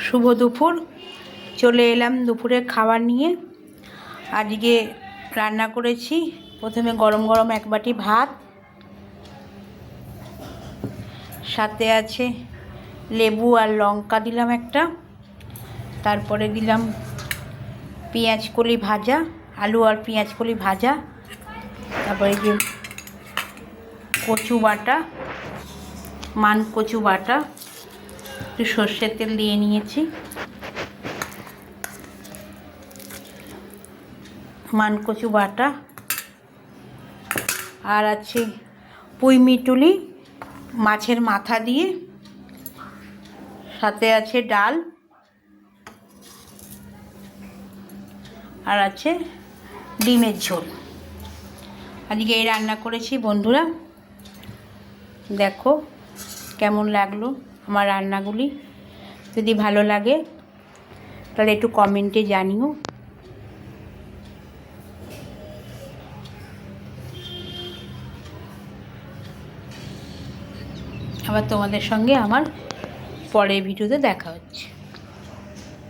শুভ দুপুর। চলে এলাম দুপুরের খাবার নিয়ে। আজকে রান্না করেছি প্রথমে গরম গরম এক বাটি ভাত, সাথে আছে লেবু আর লঙ্কা দিলাম একটা, তারপরে দিলাম পেঁয়াজ কলি ভাজা, আলু আর পেঁয়াজ কলি ভাজা, তারপরে যে কচু বাটা, মান কচু বাটা, একটু সর্ষের তেল দিয়ে নিয়েছি, মান কচু বাটা, আর আছে পুঁই মিটুলি মাছের মাথা দিয়ে, সাথে আছে ডাল, আর আছে ডিমের ঝোল। আজকে এই রান্না করেছি বন্ধুরা। দেখো কেমন লাগলো আমার রান্নাগুলি। যদি ভালো লাগে তাহলে একটু কমেন্টে জানিও। আবার তোমাদের সঙ্গে আমার পরের ভিডিওতে দেখা হচ্ছে।